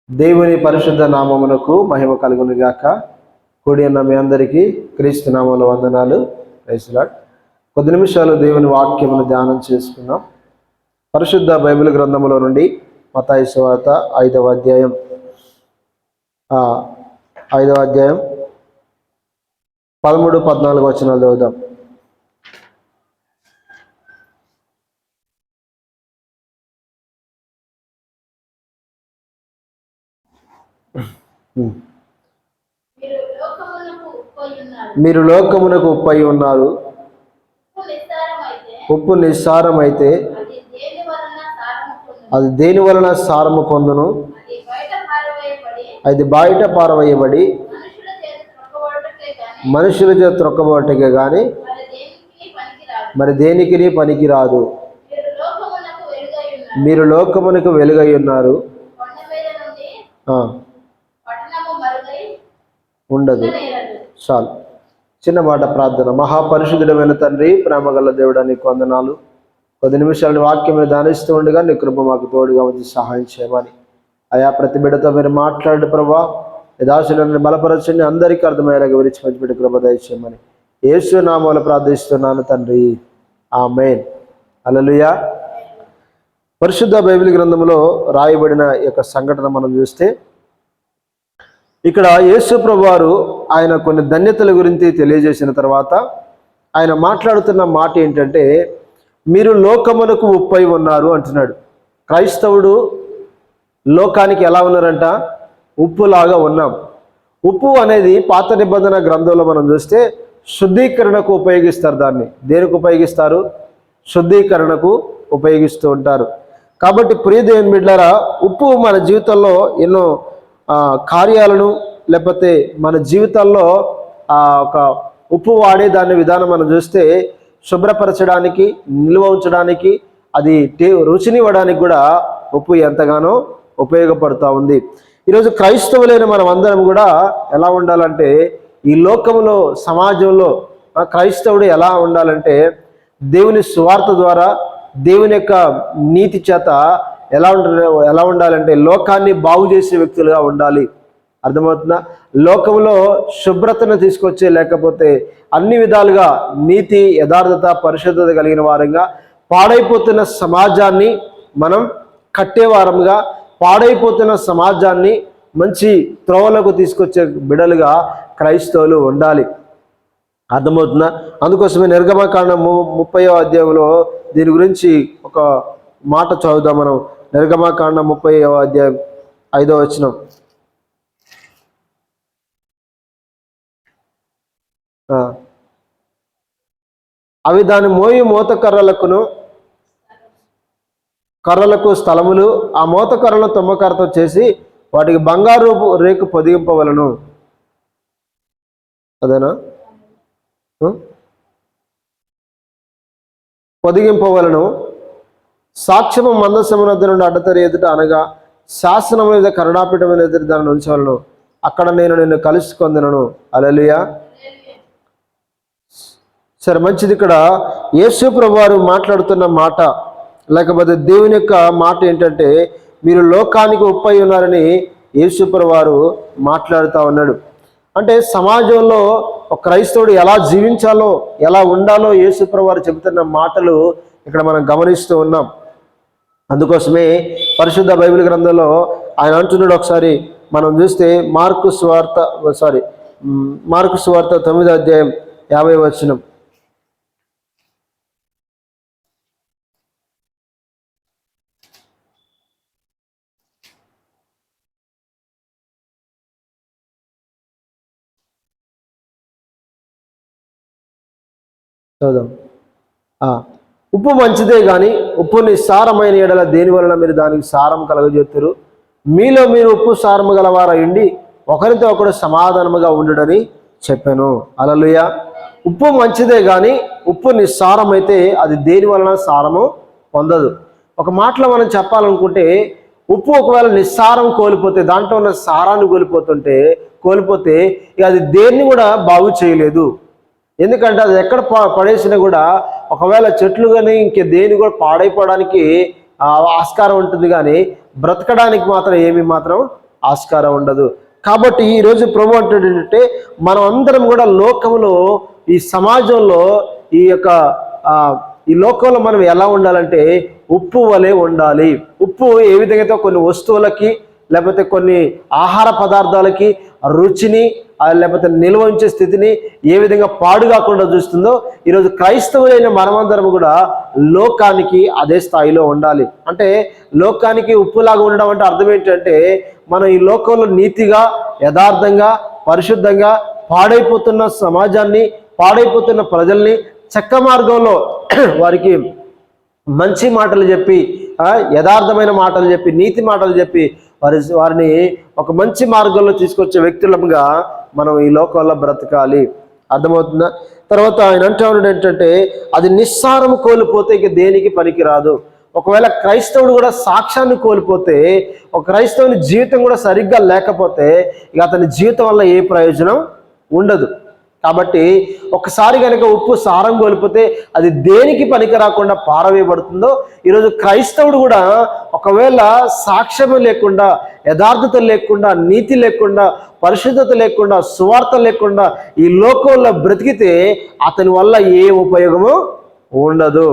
దేవుని పరిశుద్ధ నామమునకు మహిమ కలుగును గాక. కూడి ఉన్న మీ అందరికీ క్రీస్తు నామములో వందనాలు. Praise lord. కొద్ది నిమిషాలు దేవుని వాక్యమును ధ్యానం చేసుకుందాం. పరిశుద్ధ బైబిల్ గ్రంథములో నుండి మత్తయి సువార్త 5వ అధ్యాయం 13-14 వచనాలు చదువుదాం. మీరు లోకమునకు ఉప్పై ఉన్నారు. ఉప్పు నిస్సారమైతే అది దేని వలన సారము పొందును? అది బయట పారవేయబడి మనుషుల చేత త్రొక్కబోటకే గాని మరి దేనికి పనికిరాదు. మీరు లోకమునకు వెలుగై ఉన్నారు. ఉండదు. చాలు. చిన్న మాట ప్రార్థన. మహాపరిశుద్ధుడమైన తండ్రి, ప్రేమగల దేవుడా, నీకు వందనాలు. కొద్ది నిమిషాలు వాక్యం ధ్యానిస్తూ ఉండగా నీ కృప మాకు తోడుగా వచ్చి సహాయం చేయమని అయా ప్రతి బిడ్డతో మీరు మాట్లాడు ప్రభా. యథాశులను బలపరచండి, అందరికీ అర్థమయ్యేలాగా విరిచి మంచిపెట్టి కృప దయచేయమని యేసు నామములో ప్రార్థిస్తున్నాను తండ్రి, ఆమేన్. హల్లెలూయా. పరిశుద్ధ బైబిల్ గ్రంథంలో రాయబడిన యొక్క సంఘటన మనం చూస్తే, ఇక్కడ యేసు ప్రభువారు ఆయన కొన్ని ధన్యతల గురించి తెలియజేసిన తర్వాత ఆయన మాట్లాడుతున్న మాట ఏంటంటే, మీరు లోకమునకు ఉప్పై ఉన్నారు అంటున్నాడు. క్రైస్తవుడు లోకానికి ఎలా ఉన్నారంట? ఉప్పులాగా ఉన్నాం. ఉప్పు అనేది పాత నిబంధన గ్రంథంలో మనం చూస్తే శుద్ధీకరణకు ఉపయోగిస్తారు. దాన్ని దేనికి ఉపయోగిస్తారు? శుద్ధీకరణకు ఉపయోగిస్తూ ఉంటారు. కాబట్టి ప్రియ దేవుని బిడ్డలారా, ఉప్పు మన జీవితంలో ఎన్నో కార్యాలను, లేకపోతే మన జీవితాల్లో ఒక ఉప్పు వాడే దాని విధానం మనం చూస్తే శుభ్రపరచడానికి, నిల్వ ఉంచడానికి, అది రుచిని ఇవ్వడానికి కూడా ఉప్పు ఎంతగానో ఉపయోగపడుతూ ఉంది. ఈరోజు క్రైస్తవులైన మనం అందరం కూడా ఎలా ఉండాలంటే, ఈ లోకంలో సమాజంలో క్రైస్తవుడు ఎలా ఉండాలంటే, దేవుని సువార్త ద్వారా, దేవుని యొక్క నీతి చేత ఎలా ఉండాలంటే లోకాన్ని బాగు చేసే వ్యక్తులుగా ఉండాలి. అర్థమవుతుందా? లోకంలో శుభ్రతను తీసుకొచ్చే, లేకపోతే అన్ని విధాలుగా నీతి, యథార్థత, పరిశుద్ధత కలిగిన వారంగా పాడైపోతున్న సమాజాన్ని మనం కట్టేవారంగా, పాడైపోతున్న సమాజాన్ని మంచి త్రోవలకు తీసుకొచ్చే బిడలుగా క్రైస్తవులు ఉండాలి. అర్థమవుతుందా? అందుకోసమే నిర్గమకాండం 30వ అధ్యాయంలో దీని గురించి ఒక మాట చదువుదాం మనం. నిర్గమకాండం 30వ అధ్యాయం 5వ వచనం. అవి దాని మోయి మోత కర్రలకు స్థలములు, ఆ మోత కర్రలను తుమ్మకర్రతో చేసి వాటికి బంగారు రేకు పొదిగింపవలను. అదేనా? పొదిగింపవలను. సాక్ష్యము మందసమునద్ద నుండి అడ్డతరి ఎదుట, అనగా శాసనము మీద కరుణాపీఠం మీద ఎదురు దానిని ఉంచవలను. అక్కడ నేను నిన్ను కలుసుకొందును. హల్లెలూయా. సరే, మంచిది. ఇక్కడ యేసు ప్రభువారు మాట్లాడుతున్న మాట, లేకపోతే దేవుని యొక్క మాట ఏంటంటే, మీరు లోకానికి ఉప్పై ఉన్నారని యేసు ప్రభువారు మాట్లాడుతూ ఉన్నాడు. అంటే సమాజంలో ఒక క్రైస్తవుడు ఎలా జీవించాలో, ఎలా ఉండాలో యేసు ప్రభువారు చెబుతున్న మాటలు ఇక్కడ మనం గమనిస్తూ ఉన్నాం. అందుకోసమే పరిశుద్ధ బైబిల్ గ్రంథంలో ఆయన అంటున్నాడు. ఒకసారి మనం చూస్తే మార్కు సువార్త 9వ అధ్యాయం 50వ వచనం. చదుదాం. ఉప్పు మంచిదే కానీ ఉప్పు నిస్సారమైన ఎడల దేని వలన మీరు దానికి సారం కలగజేతురు? మీలో మీరు ఉప్పు సారము గలవారయుండి ఒకరితో ఒకడు సమాధానముగా ఉండుడని చెప్పాను. హల్లెలూయా. ఉప్పు మంచిదే కానీ ఉప్పు నిస్సారమైతే అది దేని వలన సారము పొందదు. ఒక మాటలో మనం చెప్పాలనుకుంటే, ఉప్పు ఒకవేళ నిస్సారం కోల్పోతే, దాంట్లో ఉన్న సారాన్ని కోల్పోతే ఇక అది దేన్ని కూడా బాగు చేయలేదు. ఎందుకంటే అది ఎక్కడ పడేసినా కూడా, ఒకవేళ చెట్లు కానీ ఇంకే దేని కూడా పాడైపోవడానికి ఆస్కారం ఉంటుంది, కానీ బ్రతకడానికి మాత్రం ఏమీ ఆస్కారం ఉండదు. కాబట్టి ఈరోజు ప్రభు అంటాడు ఏంటంటే, మనం అందరం కూడా లోకంలో, ఈ సమాజంలో, ఈ లోకంలో మనం ఎలా ఉండాలంటే ఉప్పు వలె ఉండాలి. ఉప్పు ఏ విధంగా అయితే కొన్ని వస్తువులకి లేకపోతే కొన్ని ఆహార పదార్థాలకి రుచిని లేకపోతే నిల్వ ఉంచే స్థితిని ఏ విధంగా పాడు కాకుండా చూస్తుందో, ఈరోజు క్రైస్తవులైన మనమందరం కూడా లోకానికి అదే స్థాయిలో ఉండాలి. అంటే లోకానికి ఉప్పులాగా ఉండడం అంటే అర్థం ఏంటంటే, మనం ఈ లోకంలో నీతిగా, యథార్థంగా, పరిశుద్ధంగా పాడైపోతున్న సమాజాన్ని, పాడైపోతున్న ప్రజల్ని చక్క మార్గంలో వారికి మంచి మాటలు చెప్పి, యథార్థమైన మాటలు చెప్పి, నీతి మాటలు చెప్పి వారిని ఒక మంచి మార్గంలో తీసుకొచ్చే వ్యక్తులుగా మనం ఈ లోకంలో బ్రతకాలి. అర్థమవుతుందా? తర్వాత ఆయన అంటున్నాడు ఏంటంటే, అది నిస్సారం కోల్పోతే ఇక దేనికి పనికిరాదు. ఒకవేళ క్రైస్తవుడు కూడా సాక్ష్యాన్ని కోల్పోతే, ఒక క్రైస్తవుని జీవితం కూడా సరిగ్గా లేకపోతే ఇక అతని జీవితం వల్ల ఏ ప్రయోజనం ఉండదు. కాబట్టి ఒకసారి కనుక ఉప్పు సారం కోల్పోతే అది దేనికి పనికి రాకుండా పారవేయబడుతుందో, ఈరోజు క్రైస్తవుడు కూడా ఒకవేళ సాక్ష్యము లేకుండా, యథార్థత లేకుండా, నీతి లేకుండా, పరిశుద్ధత లేకుండా, సువార్త లేకుండా ఈ లోకంలో బ్రతికితే అతని వల్ల ఏ ఉపయోగము ఉండదు.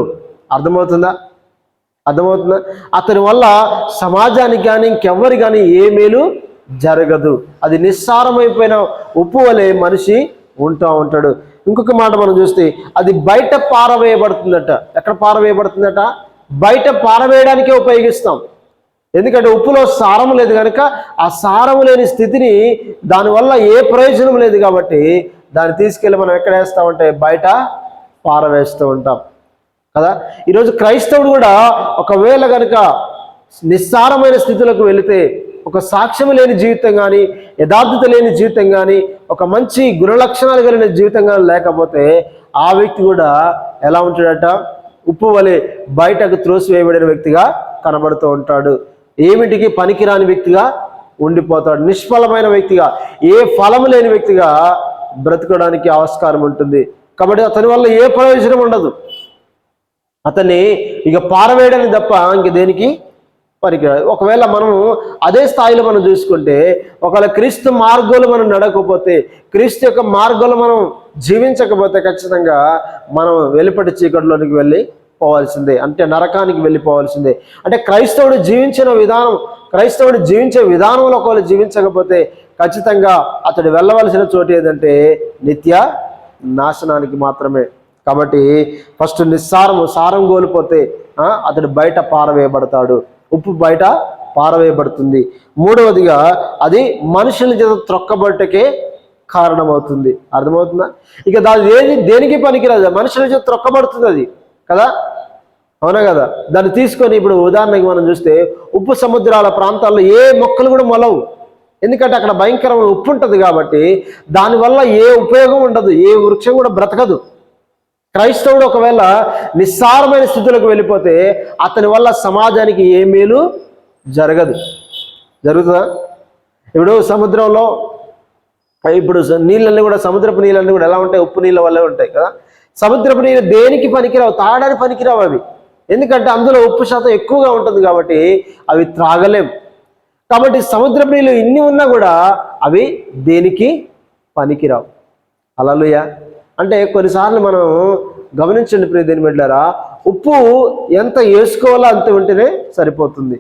అర్థమవుతుందా? అతని వల్ల సమాజానికి కానీ ఇంకెవ్వరి కానీ ఏ మేలు జరగదు. అది నిస్సారమైపోయిన ఉప్పు వలె మనిషి ఉంటాడు. ఇంకొక మాట మనం చూస్తే, అది బయట పారవేయబడుతుందట. ఎక్కడ పారవేయబడుతుందట? బయట పారవేయడానికే ఉపయోగిస్తాం. ఎందుకంటే ఉప్పులో సారం లేదు కనుక ఆ సారం లేని స్థితిని, దానివల్ల ఏ ప్రయోజనం లేదు కాబట్టి దాన్ని తీసుకెళ్ళి మనం ఎక్కడ వేస్తామంటే బయట పారవేస్తూ ఉంటాం కదా. ఈరోజు క్రైస్తవుడు కూడా ఒకవేళ కనుక నిస్సారమైన స్థితిలోకి వెళితే, ఒక సాక్ష్యం లేని జీవితం కానీ, యథార్థత లేని జీవితం కానీ, ఒక మంచి గుణలక్షణాలు కలిగిన జీవితం కానీ లేకపోతే ఆ వ్యక్తి కూడా ఎలా ఉంటాడట? ఉప్పు వలె బయటకు త్రోసివేయబడిన వ్యక్తిగా కనబడుతూ ఉంటాడు. ఏమిటికి పనికిరాని వ్యక్తిగా ఉండిపోతాడు. నిష్ఫలమైన వ్యక్తిగా, ఏ ఫలము లేని వ్యక్తిగా బ్రతకడానికి ఆస్కారం ఉంటుంది. కాబట్టి అతని వల్ల ఏ ప్రయోజనం ఉండదు. అతన్ని ఇక పారవేయడానికి తప్ప ఇంక దేనికి పనికిరాదు. ఒకవేళ మనము అదే స్థాయిలో మనం చూసుకుంటే, ఒకవేళ క్రీస్తు మార్గంలో మనం నడకపోతే, క్రీస్తు యొక్క మార్గంలో మనం జీవించకపోతే ఖచ్చితంగా మనం వెలుపటి చీకటిలోనికి వెళ్ళి పోవాల్సిందే. అంటే నరకానికి వెళ్ళిపోవాల్సిందే. అంటే క్రైస్తవుడు జీవించే విధానంలో ఒకవేళ జీవించకపోతే ఖచ్చితంగా అతడు వెళ్ళవలసిన చోటు ఏదంటే నిత్య నాశనానికి మాత్రమే. కాబట్టి ఫస్ట్ సారం కోల్పోతే అతడు బయట పారవేయబడతాడు. ఉప్పు బయట పారవేయబడుతుంది. మూడవదిగా అది మనుషుల చేత త్రొక్కబట్టకే కారణమవుతుంది. అర్థమవుతుందా? ఇక దేనికి పనికిరాదు, మనుషుల చేత త్రొక్కబడుతుంది అది కదా. అవునా కదా? దాన్ని తీసుకొని ఇప్పుడు ఉదాహరణకి మనం చూస్తే, ఉప్పు సముద్రాల ప్రాంతాల్లో ఏ మొక్కలు కూడా మొలవు. ఎందుకంటే అక్కడ భయంకరమైన ఉప్పు ఉంటుంది కాబట్టి దానివల్ల ఏ ఉపయోగం ఉండదు, ఏ వృక్షం కూడా బ్రతకదు. క్రైస్తవుడు ఒకవేళ నిస్సారమైన స్థితిలోకి వెళ్ళిపోతే అతని వల్ల సమాజానికి ఏ మేలు జరుగుతుందా? ఇప్పుడు సముద్రంలో ఇప్పుడు నీళ్ళన్నీ కూడా, సముద్రపు నీళ్ళన్నీ కూడా ఎలా ఉంటాయి? ఉప్పు నీళ్ళ వల్లే ఉంటాయి కదా. సముద్రపు నీళ్ళు దేనికి పనికిరావు, తాగడానికి పనికిరావు అవి. ఎందుకంటే అందులో ఉప్పు శాతం ఎక్కువగా ఉంటుంది కాబట్టి అవి త్రాగలేం. కాబట్టి సముద్రపు నీళ్ళు ఇన్ని ఉన్నా కూడా అవి దేనికి పనికిరావు. హల్లెలూయా. అంటే కొన్నిసార్లు మనం గమనించండి ప్రియ దేవుని బిడ్డలారా, ఉప్పు ఎంత వేసుకోవాలో అంత ఉంటేనే సరిపోతుంది.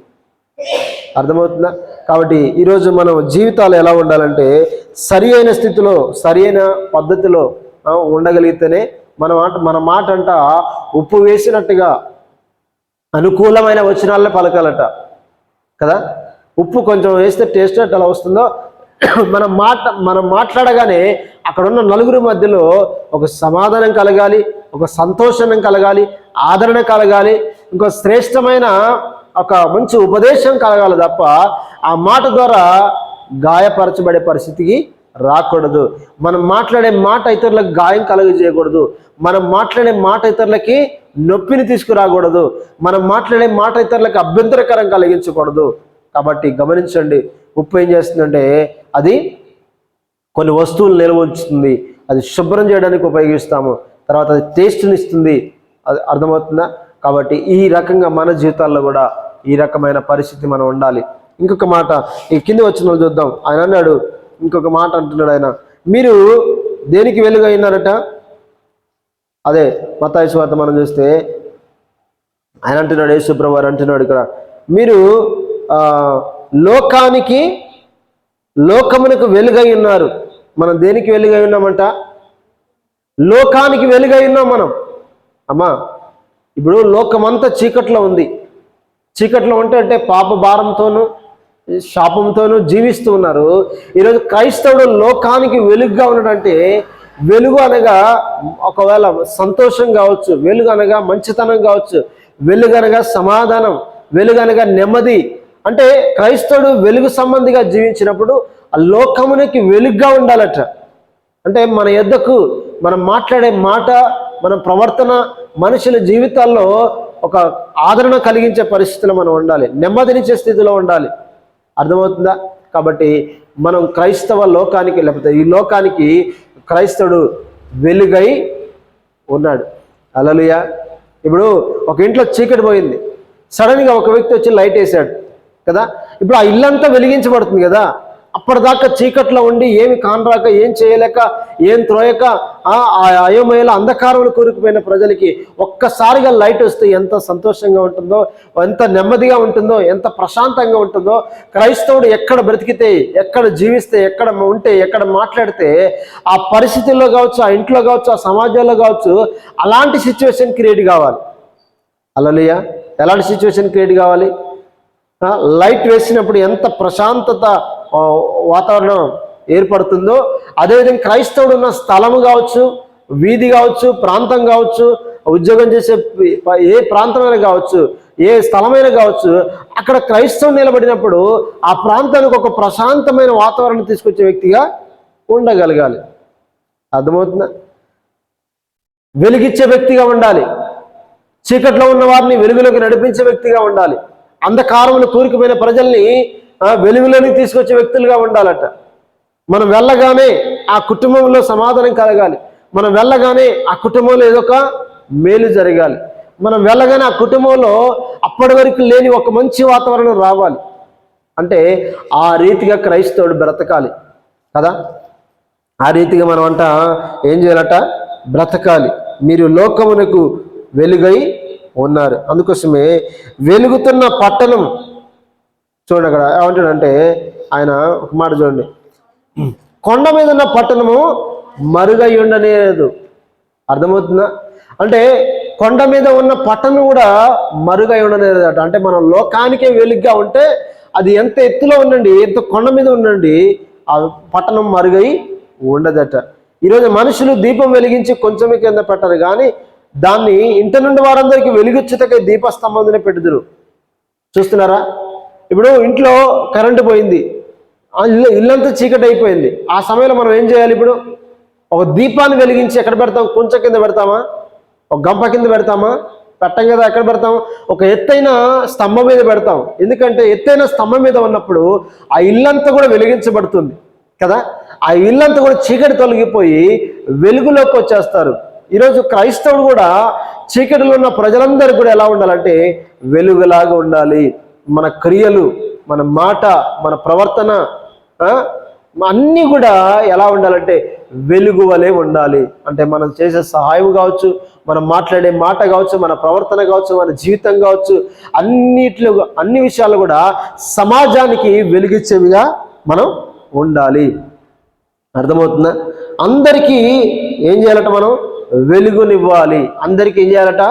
అర్థమవుతుందా? కాబట్టి ఈరోజు మనం జీవితాలు ఎలా ఉండాలంటే సరి అయిన స్థితిలో, సరి అయిన పద్ధతిలో ఉండగలిగితేనే మన మాట అంట ఉప్పు వేసినట్టుగా అనుకూలమైన వచనాలనే పలకాలట కదా. ఉప్పు కొంచెం వేస్తే టేస్ట్ అలా వస్తుందో, మనం మాట్లాడగానే అక్కడ ఉన్న నలుగురి మధ్యలో ఒక సమాధానం కలగాలి, ఒక సంతోషం కలగాలి, ఆదరణ కలగాలి, ఇంకో శ్రేష్టమైన ఒక మంచి ఉపదేశం కలగాలి తప్ప ఆ మాట ద్వారా గాయపరచబడే పరిస్థితికి రాకూడదు. మనం మాట్లాడే మాట ఇతరులకు గాయం కలుగజేయకూడదు. మనం మాట్లాడే మాట ఇతరులకి నొప్పిని తీసుకురాకూడదు. మనం మాట్లాడే మాట ఇతరులకు అభ్యంతరకరం కలిగించకూడదు. కాబట్టి గమనించండి, ఉప్పు ఏం చేస్తుందంటే అది కొన్ని వస్తువులు నిల్వ ఉంచుతుంది, అది శుభ్రం చేయడానికి ఉపయోగిస్తాము, తర్వాత అది టేస్ట్ని ఇస్తుంది. అది అర్థమవుతుందా? కాబట్టి ఈ రకంగా మన జీవితాల్లో కూడా ఈ రకమైన పరిస్థితి మనం ఉండాలి. ఇంకొక మాట ఈ కింది వచ్చిన చూద్దాం. ఆయన అన్నాడు, ఇంకొక మాట అంటున్నాడు ఆయన, మీరు దేనికి వెలుగు అయినారట? అదే మత్తయి సువార్త మనం చూస్తే ఆయన అంటున్నాడు, యేసు ప్రభువు వారు అంటున్నాడు ఇక్కడ, మీరు లోకమునకు వెలుగై ఉన్నారు. మనం దేనికి వెలుగై ఉన్నామంట? లోకానికి వెలుగై ఉన్నాం మనం. అమ్మా, ఇప్పుడు లోకమంతా చీకట్లో ఉంది. చీకట్లో అంటే పాప భారంతోనూ శాపంతోనూ జీవిస్తూ ఉన్నారు. ఈరోజు క్రైస్తవుడు లోకానికి వెలుగుగా ఉన్నాడంటే, వెలుగు అనగా ఒకవేళ సంతోషం కావచ్చు, వెలుగు అనగా మంచితనం కావచ్చు, వెలుగు అనగా సమాధానం, వెలుగు అనగా నెమ్మది. అంటే క్రైస్తవుడు వెలుగు సంబంధిగా జీవించినప్పుడు ఆ లోకమునికి వెలుగుగా ఉండాలట. అంటే మన యొద్దకు మనం మాట్లాడే మాట, మన ప్రవర్తన మనుషుల జీవితాల్లో ఒక ఆదరణ కలిగించే పరిస్థితిలో మనం ఉండాలి, నెమ్మదినిచ్చే స్థితిలో ఉండాలి. అర్థమవుతుందా? కాబట్టి మనం క్రైస్తవ లోకానికి, లేకపోతే ఈ లోకానికి క్రైస్తవుడు వెలుగై ఉన్నాడు. హల్లెలూయా. ఇప్పుడు ఒక ఇంట్లో చీకటి పోయింది, సడన్గా ఒక వ్యక్తి వచ్చి లైట్ వేసాడు కదా, ఇప్పుడు ఆ ఇల్లంతా వెలిగించబడుతుంది కదా. అప్పటిదాకా చీకట్లో ఉండి ఏమి కానరాక, ఏం చేయలేక, ఏం త్రోయక ఆ అయోమయలో అంధకారంలో కూరుకుపోయిన ప్రజలకి ఒక్కసారిగా లైట్ వస్తే ఎంత సంతోషంగా ఉంటుందో, ఎంత నెమ్మదిగా ఉంటుందో, ఎంత ప్రశాంతంగా ఉంటుందో. క్రైస్తవుడు ఎక్కడ బ్రతికితే, ఎక్కడ జీవిస్తే, ఎక్కడ ఉంటే, ఎక్కడ మాట్లాడితే ఆ పరిస్థితుల్లో కావచ్చు, ఆ ఇంట్లో కావచ్చు, ఆ సమాజంలో కావచ్చు, అలాంటి సిచ్యువేషన్ క్రియేట్ కావాలి. హల్లెలూయా. ఎలాంటి సిచ్యువేషన్ క్రియేట్ కావాలి? లైట్ వేసినప్పుడు ఎంత ప్రశాంతత వాతావరణం ఏర్పడుతుందో, అదేవిధంగా క్రైస్తవుడు ఉన్న స్థలము కావచ్చు, వీధి కావచ్చు, ప్రాంతం కావచ్చు, ఉద్యోగం చేసే ఏ ప్రాంతమైనా కావచ్చు, ఏ స్థలమైనా కావచ్చు, అక్కడ క్రైస్తవుడు నిలబడినప్పుడు ఆ ప్రాంతానికి ఒక ప్రశాంతమైన వాతావరణం తీసుకొచ్చే వ్యక్తిగా ఉండగలగాలి. అర్థమవుతుందా? వెలిగించే వ్యక్తిగా ఉండాలి. చీకట్లో ఉన్న వారిని వెలుగులోకి నడిపించే వ్యక్తిగా ఉండాలి. అంధకారంలో కూరుకుపోయిన ప్రజల్ని వెలుగులోకి తీసుకొచ్చే వ్యక్తులుగా ఉండాలట. మనం వెళ్ళగానే ఆ కుటుంబంలో సమాధానం కలగాలి. మనం వెళ్ళగానే ఆ కుటుంబంలో ఏదో ఒక మేలు జరగాలి. మనం వెళ్ళగానే ఆ కుటుంబంలో అప్పటి వరకు లేని ఒక మంచి వాతావరణం రావాలి. అంటే ఆ రీతిగా క్రైస్తవుడు బ్రతకాలి కదా. ఆ రీతిగా మనం ఏం చేయాలట? బ్రతకాలి. మీరు లోకమునకు వెలుగై ఉన్నారు. అందుకోసమే వెలుగుతున్న పట్టణం చూడండి, అక్కడ ఏమంటాడంటే ఆయన ఒక మాట చూడండి, కొండ మీద ఉన్న పట్టణము మరుగై ఉండలేదు. అర్థమవుతుందా? అంటే కొండ మీద ఉన్న పట్టణం కూడా మరుగై ఉండలేదట. అంటే మనం లోకానికే వెలుగుగా ఉంటే అది ఎంత ఎత్తులో ఉండండి, ఎంత కొండ మీద ఉండండి, ఆ పట్టణం మరుగై ఉండదట. ఈరోజు మనుషులు దీపం వెలిగించి కొంచెమే కింద పెట్టరు, కానీ దాన్ని ఇంటి నుండి వారందరికీ వెలుగుచ్చుటకై దీపస్తంభంలోనే పెట్టుదురు. చూస్తున్నారా? ఇప్పుడు ఇంట్లో కరెంటు పోయింది, ఇల్లంతా చీకటి అయిపోయింది. ఆ సమయంలో మనం ఏం చేయాలి? ఇప్పుడు ఒక దీపాన్ని వెలిగించి ఎక్కడ పెడతాం? కొంచెం కింద పెడతామా? ఒక గంప కింద పెడతామా? పెట్టం కదా. ఎక్కడ పెడతాం? ఒక ఎత్తైన స్తంభం మీద పెడతాం. ఎందుకంటే ఎత్తైన స్తంభం మీద ఉన్నప్పుడు ఆ ఇల్లంతా కూడా వెలిగించబడుతుంది కదా. ఆ ఇల్లంతా కూడా చీకటి తొలగిపోయి వెలుగులోకి వచ్చేస్తారు. ఈరోజు క్రైస్తవుడు కూడా చీకటిలో ఉన్న ప్రజలందరూ కూడా ఎలా ఉండాలంటే వెలుగులాగా ఉండాలి. మన క్రియలు, మన మాట, మన ప్రవర్తన అన్నీ కూడా ఎలా ఉండాలంటే వెలుగు వలె ఉండాలి. అంటే మనం చేసే సహాయం కావచ్చు, మనం మాట్లాడే మాట కావచ్చు, మన ప్రవర్తన కావచ్చు, మన జీవితం కావచ్చు, అన్ని విషయాలు కూడా సమాజానికి వెలుగిచ్చేవిగా మనం ఉండాలి. అర్థమవుతుందా? అందరికీ ఏం చేయాలట? మనం వెలుగునివ్వాలి. అందరికీ ఏం చేయాలట?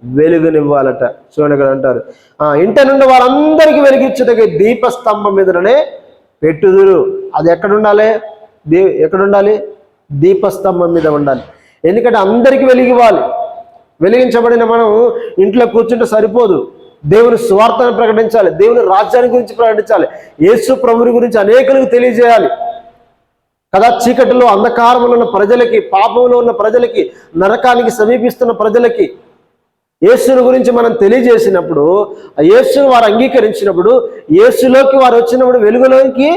వెలుగునివ్వాలట. చూడండి ఇక్కడ అంటారు, ఇంటి నుండి వారందరికీ వెలిగించుటకై దీపస్తంభం మీదనే పెట్టుదురు. అది ఎక్కడుండాలి? ఎక్కడుండాలి? దీపస్తంభం మీద ఉండాలి. ఎందుకంటే అందరికీ వెలిగివ్వాలి. వెలిగించబడిన మనం ఇంట్లో కూర్చుంటే సరిపోదు. దేవుని సువార్తను ప్రకటించాలి, దేవుని రాజ్యాన్ని గురించి ప్రకటించాలి, యేసు ప్రభువుని గురించి అనేకులకు తెలియజేయాలి కదా. చీకటిలో అంధకారంలో ఉన్న ప్రజలకి, పాపంలో ఉన్న ప్రజలకి, నరకానికి సమీపిస్తున్న ప్రజలకి యేసుని గురించి మనం తెలియజేసినప్పుడు, ఆ యేసును వారు అంగీకరించినప్పుడు, యేసులోకి వారు వచ్చినప్పుడు వెలుగులోకి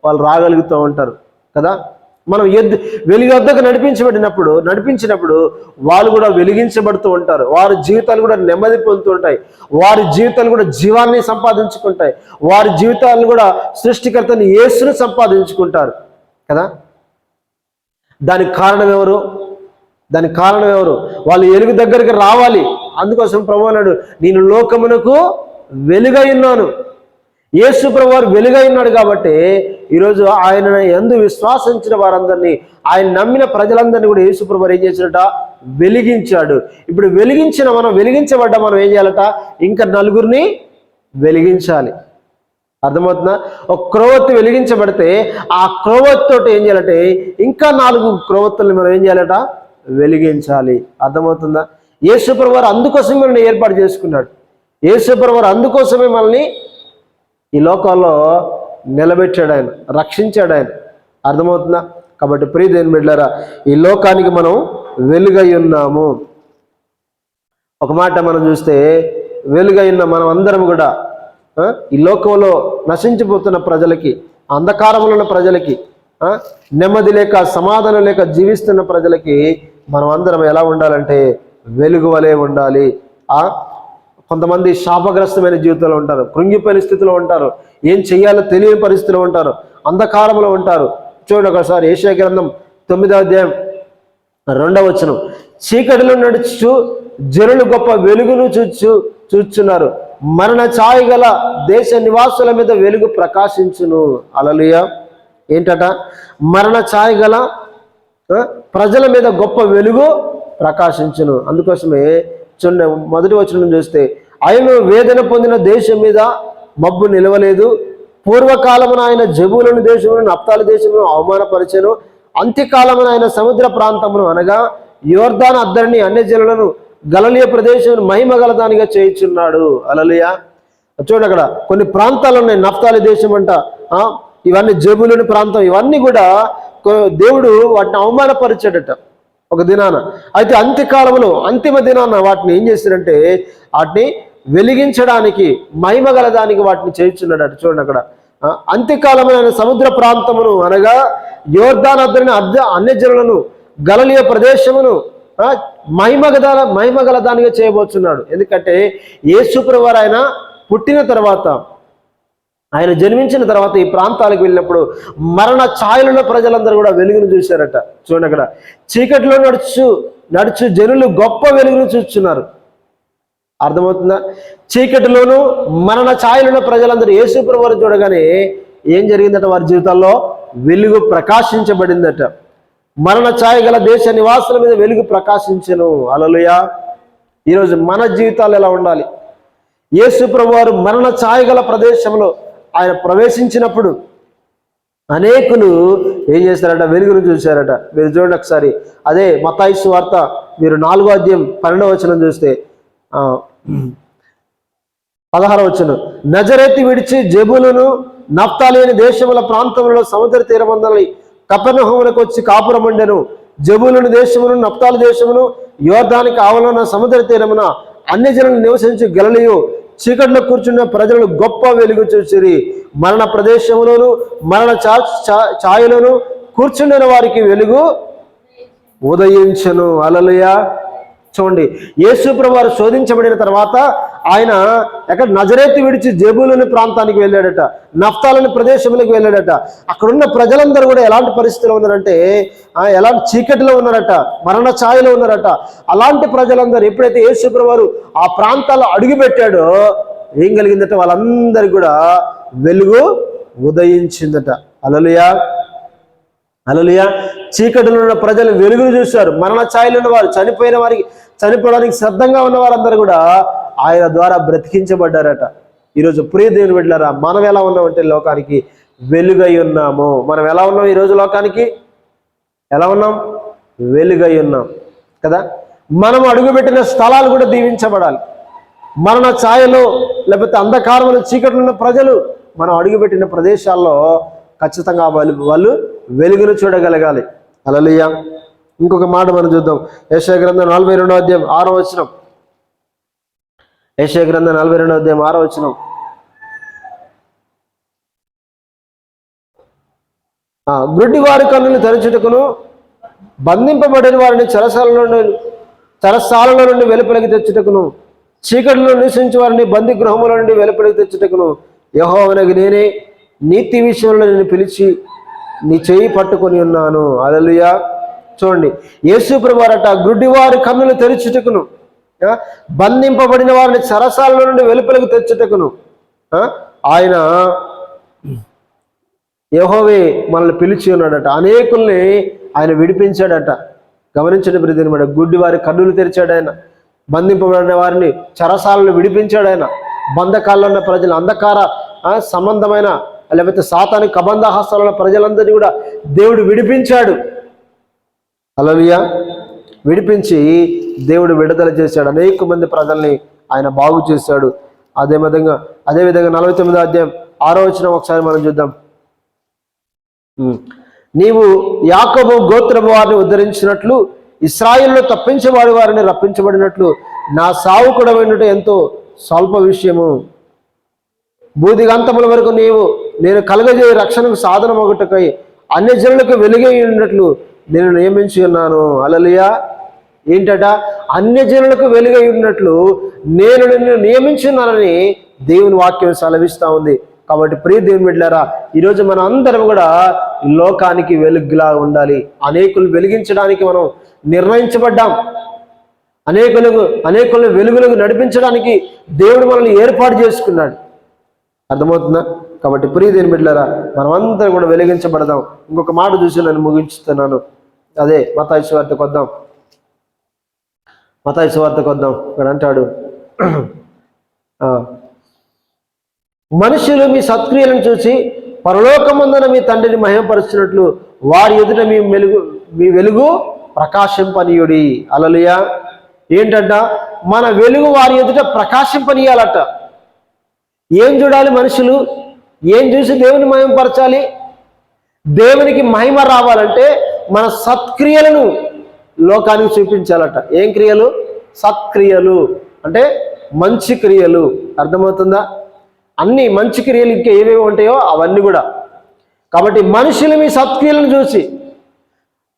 వాళ్ళు రాగలుగుతూ ఉంటారు కదా. మనం వెలుగు వద్దకు నడిపించినప్పుడు వాళ్ళు కూడా వెలిగించబడుతూ ఉంటారు. వారి జీవితాలు కూడా నెమ్మది పొందుతూ ఉంటాయి. వారి జీవితాలు కూడా జీవాన్ని సంపాదించుకుంటాయి. వారి జీవితాలు కూడా సృష్టికర్తని యేసును సంపాదించుకుంటారు కదా. దానికి కారణం ఎవరు? వాళ్ళు వెలుగు దగ్గరికి రావాలి. అందుకోసం ప్రభువు అన్నాడు, నేను లోకమునకు వెలుగై ఉన్నాను. యేసు ప్రభువారు వెలుగై ఉన్నాడు కాబట్టి ఈరోజు ఆయన యందు విశ్వాసించిన వారందరినీ, ఆయన నమ్మిన ప్రజలందరినీ కూడా యేసు ప్రభువారు ఏం చేశాడట? వెలిగించాడు. ఇప్పుడు వెలిగించబడ్డ మనం ఏం చేయాలట? ఇంకా నలుగురిని వెలిగించాలి. అర్థమవుతుందా? ఒక క్రొవ్వొత్తి వెలిగించబడితే ఆ క్రొవ్వొత్తితోటి ఏం చేయాలంటే ఇంకా 4 క్రొవ్వొత్తుల్ని మనం ఏం చేయాలట? వెలిగించాలి. అర్థమవుతుందా? యేసు ప్రభువారు అందుకోసమే మనల్ని ఏర్పాటు చేసుకున్నాడు. యేసు ప్రభువారు అందుకోసమే మనల్ని ఈ లోకంలో నిలబెట్టాడు, ఆయన రక్షించాడు ఆయన. అర్థమవుతుందా? కాబట్టి ప్రియ దేవుని బిడ్డలారా, ఈ లోకానికి మనం వెలుగై ఉన్నాము. ఒక మాట మనం చూస్తే, వెలుగై ఉన్న మనం అందరం కూడా ఈ లోకంలో నశించిపోతున్న ప్రజలకి, అంధకారంలో ఉన్న ప్రజలకి, నెమ్మది లేక సమాధానం లేక జీవిస్తున్న ప్రజలకి మనం అందరం ఎలా ఉండాలంటే వెలుగు వలె ఉండాలి. కొంతమంది శాపగ్రస్తమైన జీవితంలో ఉంటారు, కృంగిపోయిన స్థితిలో ఉంటారు, ఏం చెయ్యాలో తెలియని పరిస్థితిలో ఉంటారు, అంధకారంలో ఉంటారు. చూడండి ఒకసారి యెషయా గ్రంథం 9వ అధ్యాయం 2వ వచనం, చీకటిలో నడుచు జనులు గొప్ప వెలుగును చూచున్నారు, మరణ ఛాయ గల దేశ నివాసుల మీద వెలుగు ప్రకాశించును. హల్లెలూయా. ఏంటట? మరణ ఛాయ గల ప్రజల మీద గొప్ప వెలుగు ప్రకాశించును. అందుకోసమే చూడండి, మొదటి వచనం చూస్తే, ఆయన వేదన పొందిన దేశం మీద మబ్బు నిలవలేదు, పూర్వకాలమున ఆయన జబూలను దేశమును నప్తాలి దేశమును అవమానపరిచెను, అంత్యకాలమున ఆయన సముద్ర ప్రాంతమును అనగా యోర్దాను అద్దరిని అన్యజనులను గలిలయ ప్రదేశమును మహిమ గలదానిగా చేయుచున్నాడు. హల్లెలూయా. చూడండి, అక్కడ కొన్ని ప్రాంతాలు ఉన్నాయి. నప్తాలి దేశం అంట, ఇవన్నీ జబూలుని ప్రాంతం, ఇవన్నీ కూడా దేవుడు వాటిని అవమానపరిచాడట ఒక దినాన. అయితే అంత్యకాలంలో అంతిమ దినాన వాటిని ఏం చేస్తాడంటే వాటిని వెలిగించడానికి, మహిమ గలదానికి వాటిని చేయుచున్నాడట. చూడండి, అక్కడ అంత్యకాలమైన సముద్ర ప్రాంతమును అనగా యోర్దాను అద్దరిని అన్యజనులను గలిలయ ప్రదేశమును మహిమ గలదానిగా చేయబోతున్నాడు. ఎందుకంటే యేసు ప్రభువారు ఆయన పుట్టిన తర్వాత, ఆయన జన్మించిన తర్వాత ఈ ప్రాంతాలకు వెళ్ళినప్పుడు మరణ ఛాయలలో ప్రజలందరూ కూడా వెలుగును చూశారట. చూడండి, అక్కడ చీకటిలో నడుచు జనులు గొప్ప వెలుగును చూస్తున్నారు. అర్థమవుతుందా? చీకటిలోను మరణ ఛాయలలో ప్రజలందరూ యేసు ప్రభువారు చూడగానే ఏం జరిగిందట? వారి జీవితాల్లో వెలుగు ప్రకాశించబడిందట. మరణ ఛాయ గల దేశ నివాసుల మీద వెలుగు ప్రకాశించెను. హల్లెలూయా. ఈరోజు మన జీవితాలు ఎలా ఉండాలి? యేసు ప్రభువారు మరణ ఛాయ గల ప్రదేశంలో ఆయన ప్రవేశించినప్పుడు అనేకులు ఏం చేశారట? వెలుగును చూశారట. మీరు చూడండి ఒకసారి, అదే మత్తయి సువార్త మీరు 4వ అధ్యాయం 12వ వచనం చూస్తే 16వ వచనం, నజరేతు విడిచి జెబూలును నఫ్తాలి అనే దేశముల ప్రాంతంలో సముద్ర తీరమందలి కపెర్నహూమునకు వచ్చి కాపురముండెను. జెబూలును దేశమును నఫ్తాలి దేశమును యోర్దానికి ఆవలన సముద్ర తీరమున అన్యజనులు నివసించి గలిలయు చీకట్లో కూర్చున్న ప్రజలను గొప్ప వెలుగు చూసిరి. మరణ ప్రదేశములోను మరణ ఛాయలోను కూర్చుండిన వారికి వెలుగు ఉదయించెను. హల్లెలూయా. చూడండి, యేసు ప్రభువారు శోధించబడిన తర్వాత ఆయన ఎక్కడ నజరేతు విడిచి జెబూలుని ప్రాంతానికి వెళ్ళాడట, నఫ్తాలని ప్రదేశంలోకి వెళ్ళాడట. అక్కడున్న ప్రజలందరూ కూడా ఎలాంటి పరిస్థితిలో ఉన్నారంటే ఎలాంటి చీకటిలో ఉన్నారట, మరణ ఛాయలో ఉన్నారట. అలాంటి ప్రజలందరూ ఎప్పుడైతే యేసు ప్రభువారు ఆ ప్రాంతాల్లో అడుగుపెట్టాడో ఏం కలిగిందట? వాళ్ళందరికీ కూడా వెలుగు ఉదయించిందట. హల్లెలూయా. హల్లెలూయా. చీకటిలో ఉన్న ప్రజలు వెలుగును చూశారు. మరణ ఛాయలో ఉన్న వారు, చనిపోవడానికి సిద్ధంగా ఉన్న వారందరూ కూడా ఆయన ద్వారా బ్రతికించబడ్డారట. ఈరోజు ప్రియ దేవుని బిడ్డలారా, మనం ఎలా ఉన్నామంటే లోకానికి వెలుగై ఉన్నాము. మనం ఎలా ఉన్నాం? ఈరోజు లోకానికి ఎలా ఉన్నాం? వెలుగై ఉన్నాం కదా. మనం అడుగుపెట్టిన స్థలాలు కూడా దీవించబడాలి. మరణ ఛాయలో లేకపోతే అంధకారంలో చీకట్లో ఉన్న ప్రజలు మనం అడుగుపెట్టిన ప్రదేశాల్లో ఖచ్చితంగా వాళ్ళు వెలుగును చూడగలగాలి. హల్లెలూయా. ఇంకొక మాట మనం చూద్దాం. యెషయా గ్రంథం 42వ అధ్యాయం 6వ వచనం. యెషయా గ్రంథం 42వ అధ్యాయం 6వ వచనం. గ్రుడ్డివారి కన్నులు తెరచుటకును, బంధింపబడిన వారిని చెరసాలలో నుండి వెలుపలికి తెచ్చుటకును, చీకటిలో నివసించే వారిని బంది గృహముల నుండి వెలుపలికి తెచ్చుటకును యెహోవానగు నేనే నీతి విషయంలో నేను పిలిచి నీ చేయి పట్టుకొని ఉన్నాను. హల్లెలూయా. చూడండి, యేసు ప్రభువారట గ్రుడ్డివారి కన్నులు తెరచుటకును, బంధింపబడిన వారిని చెరసాల నుండి వెలుపలికి తెచ్చుటకును ఆయన యెహోవే మనల్ని పిలిచి ఉన్నాడట. అనేకుల్ని ఆయన విడిపించాడట. గమనించండి ప్రియమైన, గుడ్డివారి కన్నులు తెరిచాడు ఆయన, బంధింపబడిన వారిని చెరసాలను విడిపించాడు ఆయన, బంధకాల్లో ఉన్న ప్రజలు, అంధకార సంబంధమైన లేకపోతే సాతానిక కబంధ హస్తాల ప్రజలందరినీ కూడా దేవుడు విడిపించాడు. హల్లెలూయా. విడిపించి దేవుడు విడుదల చేశాడు. అనేక మంది ప్రజల్ని ఆయన బాగు చేశాడు. అదేవిధంగా 49వ అధ్యాయం 6వ వచనం ఒకసారి మనం చూద్దాం. నీవు యాకోబు గోత్రము వారిని ఉద్ధరించినట్లు, ఇశ్రాయేలులో తప్పించబడి వారిని రప్పించబడినట్లు నా సావుకుడమైనట్టు ఎంతో స్వల్ప విషయము. భూదిగంతముల వరకు నేను కలగజేయ రక్షణకు సాధనం ఒకటికై అన్యజనులకు వెలుగై ఉన్నట్లు నేను నియమించి ఉన్నాను. హల్లెలూయా. ఏంటట? అన్యజనులకు వెలుగై ఉన్నట్లు నేను నిన్ను నియమించున్నానని దేవుని వాక్యం సెలవిస్తూ ఉంది. కాబట్టి ప్రియ దేవుని బిడ్డలారా, ఈరోజు మనం అందరం కూడా లోకానికి వెలుగులా ఉండాలి. అనేకులు వెలిగించడానికి మనం నిర్ణయించబడ్డాం. అనేకులను వెలుగులకు నడిపించడానికి దేవుడు మనల్ని ఏర్పాటు చేసుకున్నాడు. అర్థమవుతుందా? కాబట్టి ప్రియ దేవుని బిడ్డలారా, మనం అందరం కూడా వెలిగించబడదాం. ఇంకొక మాట చూసి నేను ముగించుతున్నాను. అదే మత్తయి సువార్తకు వద్దాం. మత్తయి సువార్తకు వద్దాం. ఇక్కడ అంటాడు, మనుషులు మీ సత్క్రియలను చూసి పరలోకమందున మీ తండ్రిని మహిమపరుస్తున్నట్లు వారి ఎదుట మీ వెలుగు ప్రకాశింపనీయుడి. హల్లెలూయా. ఏంటంట? మన వెలుగు వారి ఎదుట ప్రకాశింపనీయాలట. ఏం చూడాలి మనుషులు? ఏం చూసి దేవుని మహిమపరచాలి? దేవునికి మహిమ రావాలంటే మన సత్క్రియలను లోకానికి చూపించాలట. ఏం క్రియలు? సత్క్రియలు అంటే మంచి క్రియలు. అర్థమవుతుందా? అన్ని మంచి క్రియలు ఇంకా ఏవేవి ఉంటాయో అవన్నీ కూడా. కాబట్టి మనుషులు మీ సత్క్రియలను చూసి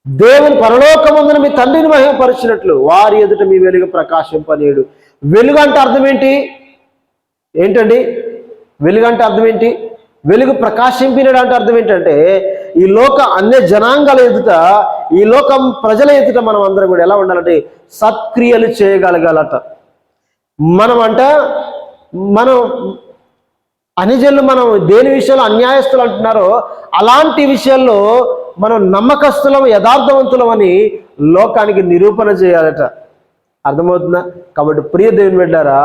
దేవుని పరలోకమందున మీ తండ్రిని మహిమపరిచినట్లు వారి ఎదుట మీ వెలుగు ప్రకాశింపనీయుడు. వెలుగు అంటే అర్థం ఏంటండి? వెలుగు అంటే అర్థం ఏంటి? వెలుగు ప్రకాశింపినడు అంటే అర్థం ఏంటంటే ఈ లోక అన్య జనాంగాల ఎదుట, ఈ లోకం ప్రజల ఎదుట మనం అందరం కూడా ఎలా ఉండాలంటే సత్క్రియలు చేయగలగాలట. మనం అనిజనులు మనం దేని విషయంలో అన్యాయస్తులు అంటున్నారో అలాంటి విషయాల్లో మనం నమ్మకస్తులం, యథార్థవంతులం అని లోకానికి నిరూపణ చేయాలట. అర్థమవుతుందా? కాబట్టి ప్రియ దేవుని బిడ్డలారా,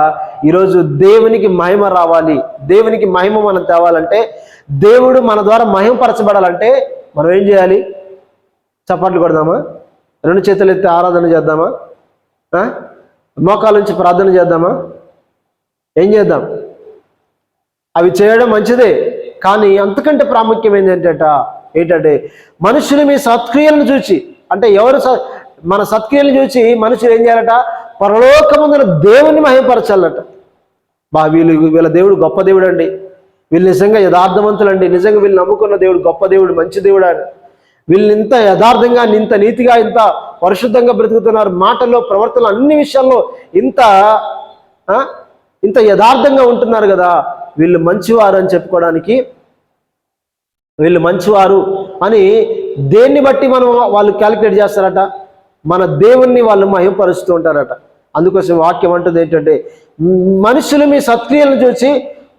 ఈరోజు దేవునికి మహిమ రావాలి. దేవునికి మహిమ మనం తేవాలంటే, దేవుడు మన ద్వారా మహిమపరచబడాలంటే మనం ఏం చేయాలి? చప్పట్లు కొడదామా? 2 చేతులు ఎత్తి ఆరాధన చేద్దామా? మోకాల నుంచి ప్రార్థన చేద్దామా? ఏం చేద్దాం? అవి చేయడం మంచిదే, కానీ అంతకంటే ప్రాముఖ్యమైనది ఏంటంటే మనుషులు మీ సత్క్రియలను చూచి, అంటే ఎవరు మన సత్క్రియలను చూసి మనుషులు ఏం చేయాలట? పరలోకమందున దేవుని మహిమపరచాలట. వీళ్ళ దేవుడు గొప్ప దేవుడు అండి, వీళ్ళు నిజంగా యథార్థవంతులండి, నిజంగా వీళ్ళు నమ్ముకున్న దేవుడు గొప్ప దేవుడు, మంచి దేవుడు అని. వీళ్ళు ఇంత యథార్థంగా, ఇంత నీతిగా, ఇంత పరిశుద్ధంగా బ్రతుకుతున్నారు. మాటల్లో, ప్రవర్తనలో, అన్ని విషయాల్లో ఇంత యథార్థంగా ఉంటున్నారు కదా, వీళ్ళు మంచివారు అని చెప్పుకోవడానికి, వీళ్ళు మంచివారు అని దేన్ని బట్టి వాళ్ళు క్యాలిక్యులేట్ చేస్తారట? మన దేవుణ్ణి వాళ్ళు మహిమపరుస్తూ ఉంటారట. అందుకోసం వాక్యం అంటుంది ఏంటంటే, మనుషులు మీ సత్క్రియలను చూసి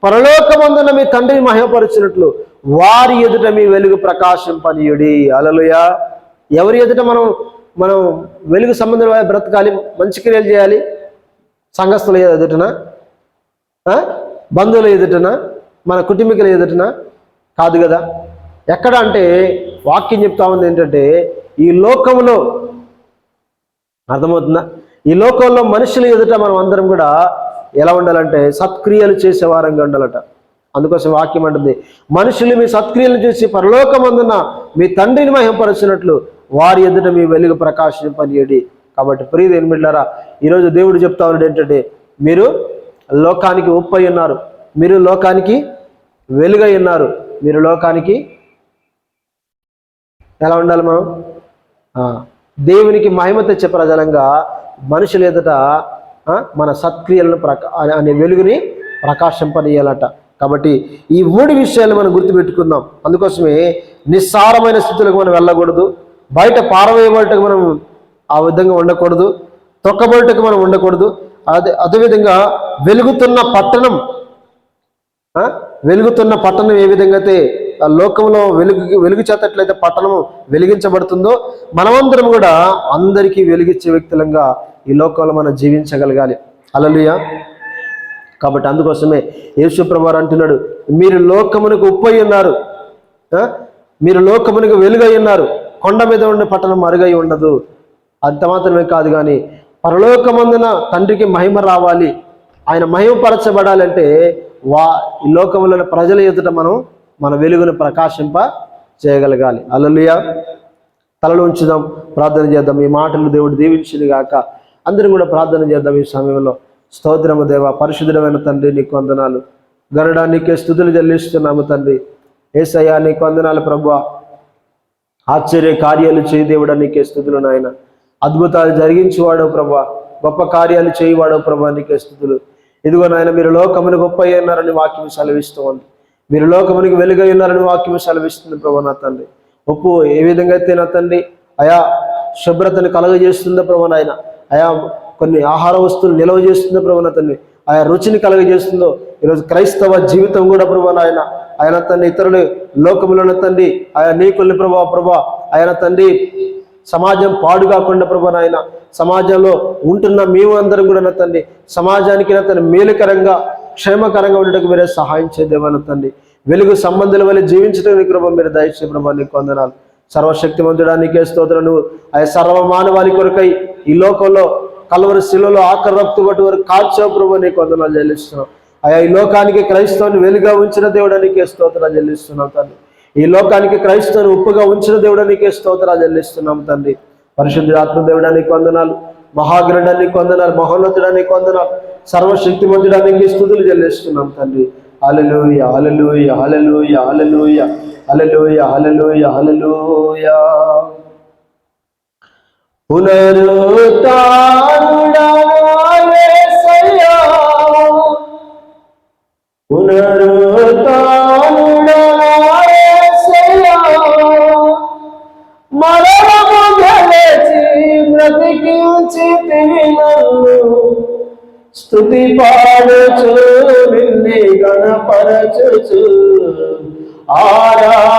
పరలోకమందున మీ తండ్రిని మహిమపరుచినట్లు వారి ఎదుట మీ వెలుగు ప్రకాశింపనీయుడి. హల్లెలూయా. ఎవరి ఎదుట మనం వెలుగు సంబంధమైన బ్రతకాలి, మంచి క్రియలు చేయాలి? సంఘస్థుల ఎదుటనా? బంధువుల ఎదుటనా? మన కుటుంబీకుల ఎదుటనా? కాదు కదా. ఎక్కడ అంటే వాక్యం చెప్తా ఉంది ఏంటంటే, ఈ లోకంలో, అర్థమవుతుందా? ఈ లోకంలో మనుషుల ఎదుట మనం అందరం కూడా ఎలా ఉండాలంటే సత్క్రియలు చేసే వారంగా ఉండాలట. అందుకోసం వాక్యం అంటుంది, మనుషులు మీ సత్క్రియలను చూసి పరలోకమందున మీ తండ్రిని మహిమపరచినట్లు వారి ఎదుట మీ వెలుగు ప్రకాశింపనీయుడి. కాబట్టి ప్రియ దేవుని బిడ్డలారా, ఈరోజు దేవుడు చెప్తా ఉన్నాడు ఏంటంటే, మీరు లోకానికి ఉప్పై ఉన్నారు, మీరు లోకానికి వెలుగై ఉన్నారు, మీరు లోకానికి ఎలా ఉండాలి మనం? దేవునికి మహిమ తెచ్చే ప్రజలంగా మనుషులు ఎదుట మన సత్క్రియలను అనే వెలుగుని ప్రకాశింపనీయాలట. కాబట్టి ఈ 3 విషయాలు మనం గుర్తుపెట్టుకుందాం. అందుకోసమే నిస్సారమైన స్థితులకు మనం వెళ్ళకూడదు, బయట పారవేయబడటకు మనం ఆ విధంగా ఉండకూడదు, తొక్కబడటకు మనం ఉండకూడదు. అదేవిధంగా వెలుగుతున్న పట్టణం ఏ విధంగా అయితే లోకంలో వెలుగు చేతట్లయితే పట్టణం వెలిగించబడుతుందో, మనమందరం కూడా అందరికీ వెలిగించే వ్యక్తులంగా ఈ లోకంలో మనం జీవించగలగాలి. హల్లెలూయా. కాబట్టి అందుకోసమే యేసు ప్రభువు అంటున్నాడు, మీరు లోకమునకు ఉప్పై ఉన్నారు, మీరు లోకమునకు వెలుగై ఉన్నారు, కొండ మీద ఉండే పట్టణం మరుగై ఉండదు. అంత మాత్రమే కాదు, కానీ పరలోకమందున తండ్రికి మహిమ రావాలి, ఆయన మహిమపరచబడాలంటే ఈ లోకంలో ప్రజల ఎదుట మన వెలుగును ప్రకాశింప చేయగలగాలి. హల్లెలూయా. తలలో ఉంచుదాం, ప్రార్థన చేద్దాం. ఈ మాటలు దేవుడు దీవించును గాక. అందరం కూడా ప్రార్థన చేద్దాం ఈ సమయంలో. స్తోత్రము దేవ, పరిశుద్ధమైన తండ్రి, నీకు వందనాలు. గరుడా, నీకే స్తుతులు చెల్లిస్తున్నాము తండ్రి. యేసయ్యా, నీకు వందనాలు ప్రభువా. ఆశ్చర్య కార్యాలు చేయి దేవుడా, నీకే స్తుతులు నాయన. అద్భుతాలు జరిగించేవాడవు ప్రభువా, గొప్ప కార్యాలు చేయవాడవు ప్రభువా, నీకే స్తుతులు. ఇదిగో నాయన, మీరు లోకమునకు గొప్ప ఉన్నారని వాక్యం సెలవిస్తూ ఉంది. మీరు లోకమునికి వెలుగై ఉన్నారని వాక్యం సెలవిస్తుంది ప్రభు. నా తండ్రి, ఉప్పు ఏ విధంగా అయితే నా తండ్రి అయా శుభ్రతను కలగజేస్తుందో ప్రభు నాయన, అయా కొన్ని ఆహార వస్తువులు నిల్వ చేస్తుందో ప్రభు నా తండ్రి, ఆయా రుచిని కలగజేస్తుందో ఈరోజు క్రైస్తవ జీవితం కూడా ప్రభు నాయన, ఆయన తండ్రి ఇతరులు లోకములను తండ్రి ఆయా నీకుల్ని ప్రభా ఆయన తండ్రి సమాజం పాడు కాకుండా ప్రభు నాయన, సమాజంలో ఉంటున్న మేము అందరం కూడా నా తండ్రి సమాజానికి నా తండ్రి మేలుకరంగా క్షేమకరంగా ఉండటకు మీరే సహాయం చేద్దామన్న తండ్రి. వెలుగు సంబంధాల వల్ల జీవించడానికి ప్రభు మీరు దయచే ప్రభా, నీకు వందనాలు. సర్వశక్తిమంతుడా, నీకే స్తోత్రం. నువ్వు ఆ సర్వ మానవాళి కొరకై ఈ లోకంలో కల్వరి శిలువలో ఆఖరి రక్తు బట్టి వరకు కాల్చావు ప్రభు, నీకు వందనాలు చెల్లిస్తున్నాం. ఆయా ఈ లోకానికి క్రైస్తవుని వెలుగా ఉంచిన దేవుడా, నీకే స్తోత్రాలు చెల్లిస్తున్నాం తండ్రి. ఈ లోకానికి క్రైస్తవుని ఉప్పుగా ఉంచిన దేవుడా, నీకే స్తోత్రాలు చెల్లిస్తున్నాం తండ్రి. పరిశుద్ధ ఆత్మదేవుడా, నీకు వందనాలు. మహాగ్రంథా, నీకు వందనాలు. మహోన్నతుడా, నీకు వందనాలు. సర్వశక్తిమంతుడా, నీకు స్తుతులు చెల్లిస్తున్నాం తండ్రి. హల్లెలూయా, హల్లెలూయా, హల్లెలూయా, హల్లెలూయా, హల్లెలూయా, హల్లెలూయా, హల్లెలూయా. పునరుత్థానుడా యేసయ్యా, పునరుత్థానుడా యేసయ్యా, మరణము గెలిచి బ్రతికించితివి నన్ను, స్తుతి పాడుచు నిన్నే గణపరచుచు ఆరా